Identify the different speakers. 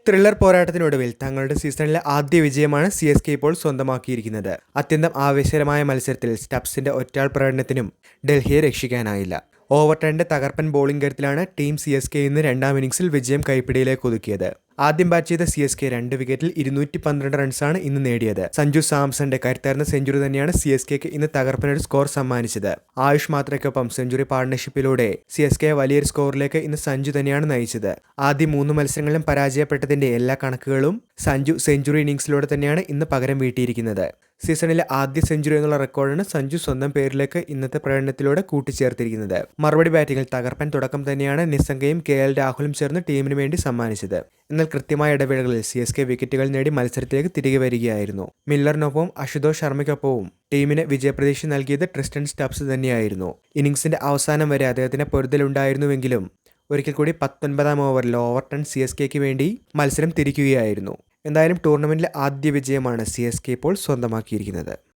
Speaker 1: Thriller പോരാട്ടത്തിനൊടുവിൽ തങ്ങളുടെ സീസണിലെ ആദ്യ വിജയമാണ് CSK ഇപ്പോൾ സ്വന്തമാക്കിയിരിക്കുന്നത്. അത്യന്തം ആവേശകരമായ മത്സരത്തിൽ സ്റ്റബ്സിന്റെ ഒറ്റയാൾ പ്രകടനത്തിനും ഡൽഹിയെ രക്ഷിക്കാനായില്ല. ഓവർടൈമിന്റെ തകർപ്പൻ ബോളിംഗ് കരുത്തിലാണ് ടീം CSK ഇന്ന് രണ്ടാം ഇന്നിംഗ്സിൽ വിജയം കൈപ്പിടിയിലേക്ക് ഒതുക്കിയത്. ആദ്യം ബാറ്റ് ചെയ്ത CSK 2 വിക്കറ്റിൽ 212 റൺസാണ് ഇന്ന് നേടിയത്. സഞ്ജു സാംസന്റെ കരുത്താർന്ന സെഞ്ചുറി തന്നെയാണ് CSKക്ക് ഇന്ന് തകർപ്പനൊരു സ്കോർ സമ്മാനിച്ചത്. ആയുഷ് മാത്രയ്ക്കൊപ്പം സെഞ്ചുറി പാർട്ണർഷിപ്പിലൂടെ CSK വലിയൊരു സ്കോറിലേക്ക് ഇന്ന് സഞ്ജു തന്നെയാണ് നയിച്ചത്. ആദ്യ 3 മത്സരങ്ങളിലും പരാജയപ്പെട്ടതിന്റെ എല്ലാ കണക്കുകളും സഞ്ജു സെഞ്ചുറി ഇന്നിംഗ്സിലൂടെ തന്നെയാണ് ഇന്ന് പകരം വീട്ടിയിരിക്കുന്നത്. സീസണിലെ ആദ്യ സെഞ്ചുറി എന്നുള്ള റെക്കോർഡാണ് സഞ്ജു സ്വന്തം പേരിലേക്ക് ഇന്നത്തെ പ്രകടനത്തിലൂടെ കൂട്ടിച്ചേർത്തിരിക്കുന്നത്. മറുപടി ബാറ്റിംഗിൽ തകർപ്പൻ തുടക്കം തന്നെയാണ് നിസ്സംഗയും KL രാഹുലും ചേർന്ന് ടീമിന് വേണ്ടി സമ്മാനിച്ചത്. എന്നാൽ കൃത്യമായ ഇടവേളകളിൽ CSK വിക്കറ്റുകൾ നേടി മത്സരത്തിലേക്ക് തിരികെ വരികയായിരുന്നു. മില്ലറിനൊപ്പവും അശുതോഷ് ശർമ്മയ്ക്കൊപ്പവും ടീമിന് വിജയപ്രതീക്ഷ നൽകിയത് ട്രിസ്റ്റൻ സ്റ്റബ്സ് തന്നെയായിരുന്നു. ഇന്നിംഗ്സിന്റെ അവസാനം വരെ അദ്ദേഹത്തിന് പൊരുതലുണ്ടായിരുന്നുവെങ്കിലും ഒരിക്കൽ കൂടി 19ാം ഓവറിൽ ഓവർടൺ CSKക്ക് വേണ്ടി മത്സരം തിരിക്കുകയായിരുന്നു. എന്തായാലും ടൂർണമെന്റിലെ ആദ്യ വിജയമാണ് CSK ഇപ്പോൾ സ്വന്തമാക്കിയിരിക്കുന്നത്.